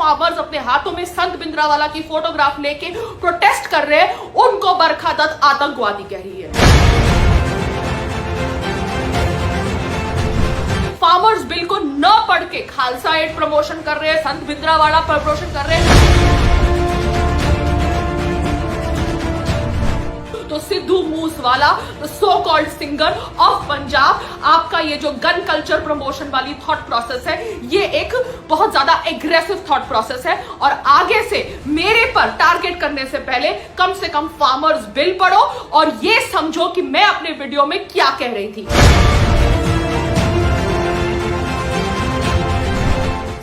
Farmers अपने हाथों में संत भिंद्रावाला की फोटोग्राफ लेके प्रोटेस्ट कर रहे हैं, उनको बरखा दत्त आतंकवादी कह रही है। फार्मर्स बिल को न पढ़ के खालसा एड प्रमोशन कर रहे हैं, संत भिंद्रावाला प्रमोशन कर रहे हैं। तो Sidhu Moosewala, the so called singer of Punjab, आपका ये जो गन कल्चर प्रमोशन वाली थॉट प्रोसेस है, ये एक बहुत ज्यादा एग्रेसिव थॉट प्रोसेस है। और आगे से मेरे पर टारगेट करने से कम फार्मर्स बिल पढ़ो और ये समझो कि मैं अपने वीडियो में क्या कह रही थी।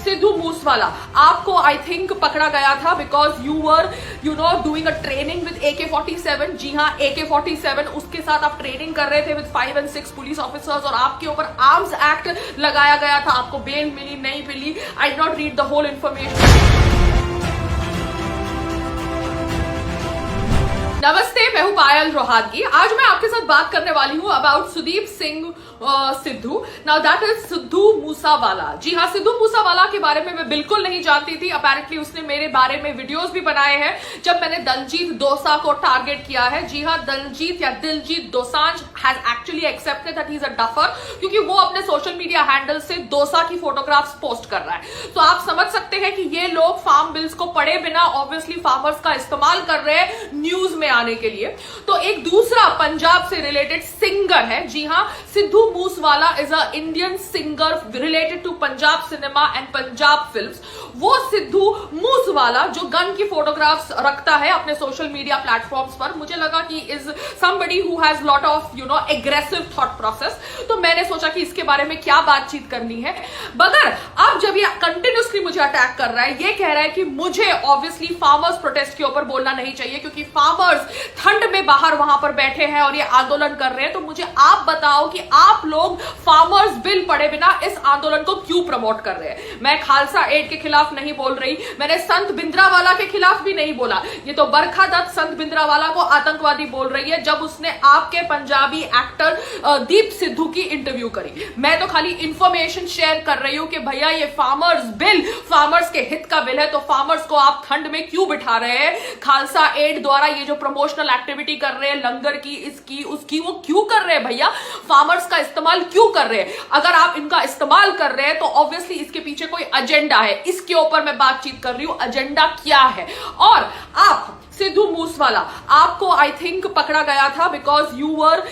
सिद्धू मूसवाला, आपको आई थिंक पकड़ा गया था because you were doing a training with AK-47। जी हाँ, AK-47, उसके साथ आप ट्रेनिंग कर रहे थे विद 5 और 6 पुलिस ऑफिसर्स और आपके ऊपर आर्म्स एक्ट लगाया गया था। आपको बेल मिली, नहीं मिली, I did not read the whole information. नमस्ते, मैं हूं पायल रोहातगी। आज मैं आपके साथ बात करने वाली हूं about Sudeep Singh Sidhu. Now that is Sidhu Moosewala. जी हाँ, सिद्धू मूसावाला के बारे में मैं बिल्कुल नहीं जानती थी। अपेरेंटली उसने मेरे बारे में वीडियोस भी बनाए हैं जब मैंने दलजीत दोसांझ को टारगेट किया है। जी हाँ, दलजीत या Diljit Dosanjh has actually accepted that he is a duffer, क्योंकि वो अपने सोशल मीडिया हैंडल से दोसा की फोटोग्राफ्स पोस्ट कर रहा है। तो आप समझ सकते हैं कि ये लोग फार्म बिल्स को पढ़े बिना ऑब्वियसली फार्मर्स का इस्तेमाल कर रहे हैं न्यूज में आने के लिए। तो एक दूसरा पंजाब से रिलेटेड सिंगर है। जी हाँ, Sidhu Moosewala is a Indian singer related to Punjab cinema and Punjab films. वो सिद्धू मूसवाला जो गन की फोटोग्राफ्स रखता है अपने सोशल मीडिया प्लेटफॉर्म्स पर, मुझे लगा कि is somebody who has lot of aggressive thought process. तो मैंने सोचा कि इसके बारे में क्या बातचीत करनी है। मगर अब जब ये कंटिन्यूसली मुझे अटैक कर रहा है, ये कह रहा है कि मुझे ऑब्वियसली फार्मर्स प्रोटेस्ट के ऊपर बोलना नहीं चाहिए क्योंकि फार्मर्स ठंड में बाहर वहां पर बैठे हैं और ये आंदोलन कर रहे हैं। तो मुझे आप बताओ कि आप लोग फार्मर्स बिल पढ़े बिना इस आंदोलन को क्यों प्रमोट कर रहे हैं। मैं खालसा एड के खिलाफ नहीं बोल रही, मैंने संत भिंद्रावाला के खिलाफ भी नहीं बोला। ये तो बरखा दत्त संत भिंद्रावाला को आतंकवादी बोल रही है जब उसने आपके पंजाबी एक्टर दीप सिद्धू की इंटरव्यू करी। मैं तो खाली इंफॉर्मेशन शेयर कर रही हूं कि भैया ये फार्मर्स बिल फार्मर्स के हित का बिल है, तो फार्मर्स को आप ठंड में क्यों बिठा रहे हैं। खालसा एड द्वारा ये जो प्रमोशनल एक्टिविटी कर रहे हैं लंगर की, इसकी उसकी, वो क्यों कर रहे हैं भैया। फार्मर्स का इस्तेमाल क्यों कर रहे हैं। अगर आप इनका इस्तेमाल कर रहे हैं तो ऑब्वियसली इसके पीछे कोई एजेंडा है। इसके ऊपर मैं बातचीत कर रही हूं, एजेंडा क्या है। और आप सिद्धू मूसवाला, आपको आई थिंक पकड़ा गया था because you were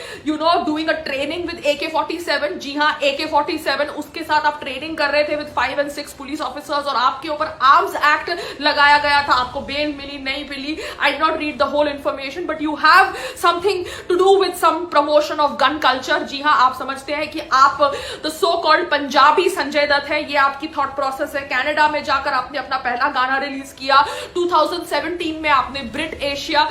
doing a training with AK-47। जी हाँ, AK-47, उसके साथ आप ट्रेनिंग कर रहे थे विद 5 और 6 पुलिस ऑफिसर्स और आपके ऊपर आर्म्स एक्ट लगाया गया था। आपको बेल मिली, नहीं मिली, I did not read the whole information, but you have something to do with some promotion of gun culture. जी हाँ, आप समझते हैं कि आप the so called Punjabi Sanjay Dutt है, ये आपकी थॉट प्रोसेस है। कनाडा में जाकर आपने अपना पहला गाना रिलीज किया। 2017 में आपने ब्रिट एशिया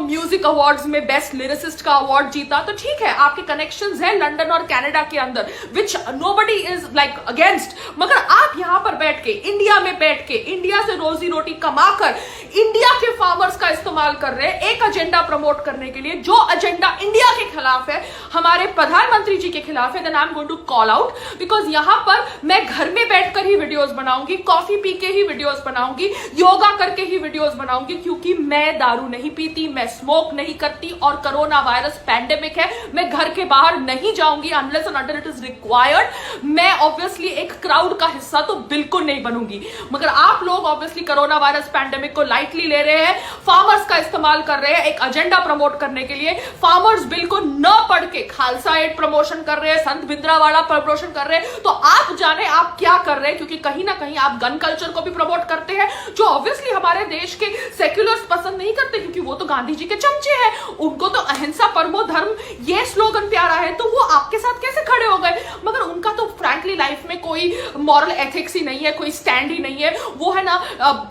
म्यूजिक अवार्ड्स में बेस्ट लिरिसिस्ट का अवार्ड जीता। तो ठीक है, आपके कनेक्शंस हैं लंदन और कनाडा के अंदर, विच नोबडी इज लाइक अगेंस्ट। मगर आप यहां पर बैठ के, इंडिया में बैठ के, इंडिया से रोजी रोटी कमाकर इंडिया के फार्मर्स का इस्तेमाल कर रहे हैं एक एजेंडा प्रमोट करने के लिए, जो एजेंडा इंडिया के खिलाफ है, हमारे प्रधानमंत्री जी के खिलाफ है। Then I am going to call out because यहां पर मैं घर में बैठकर ही वीडियोस बनाऊंगी, कॉफी पी के ही वीडियोस बनाऊंगी, योगा करके ही वीडियोस बनाऊंगी, क्योंकि मैं दारू नहीं पीती, मैं स्मोक नहीं करती और कोरोना वायरस पैंडेमिक है। मैं घर के बाहर नहीं जाऊंगी unless and until it is required. मैं ऑब्वियसली एक क्राउड का हिस्सा तो बिल्कुल नहीं बनूंगी। मगर आप लोग ऑब्वियसली कोरोना वायरस पैंडेमिक को लाइटली ले रहे हैं, फार्मर्स का इस्तेमाल कर रहे हैं एक एजेंडा प्रमोट करने के लिए। फार्मर्स बिल को न पढ़ के खालसा एड प्रमोशन कर रहे हैं, संत भिंद्रावाला प्रमोशन कर रहे हैं। तो आप जाने आप क्या कर रहे हैं, क्योंकि कहीं ना कहीं आप गन कल्चर को भी प्रमोट करते हैं, जो ऑब्वियसली हमारे देश के सेक्युलर्स पसंद नहीं करते, क्योंकि वो तो गांधी जी के चमचे हैं। उनको तो अहिंसा परमो धर्म ये स्लोगन प्यारा है, तो वो आपके साथ कैसे खड़े हो गए। मगर उनका तो फ्रैंकली लाइफ में कोई मॉरल एथिक्स ही नहीं है, कोई स्टैंड ही नहीं है। वो है ना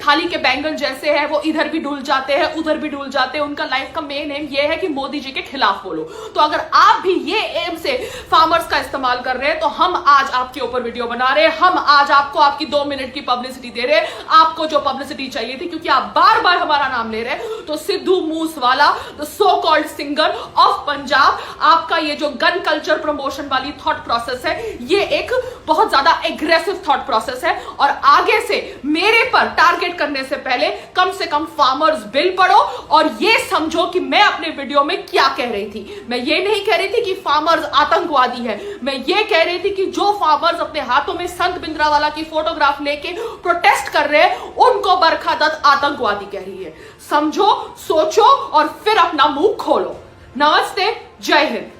थाली के बैंगन जैसे है, वो इधर भी डुल जाते हैं उधर भी डुल जाते हैं। उनका लाइफ का मेन एम ये है कि मोदी जी के खिलाफ बोलो। तो अगर आप भी ये एम से फार्मर्स का इस्तेमाल कर रहे हैं, तो हम आज आपके ऊपर वीडियो बना रहे हैं। हम आज आपको आपकी 2 मिनट की पब्लिसिटी दे रहे हैं, आपको जो पब्लिसिटी चाहिए थी, क्योंकि आप बार बार हमारा नाम ले रहे हैं। तो Sidhu Moosewala, the so called singer of Punjab, आपका ये जो गन कल्चर प्रमोशन वाली थॉट प्रोसेस है, ये एक बहुत ज्यादा एग्रेसिव थॉट प्रोसेस है। और आगे से मेरे पर पर टारगेट करने से पहले कम से कम फार्मर्स बिल पढ़ो और ये समझो कि मैं अपने वीडियो में क्या कह रही थी। मैं ये नहीं कह रही थी कि फार्मर्स आतंकवादी है, मैं ये कह रही थी कि जो फार्मर्स अपने हाथों में संत भिंद्रावाला की फोटोग्राफ लेके प्रोटेस्ट कर रहे हैं उनको बरखा दत्त आतंकवादी कह रही है। समझो, सोचो और फिर अपना मुंह खोलो। नमस्ते, जय हिंद।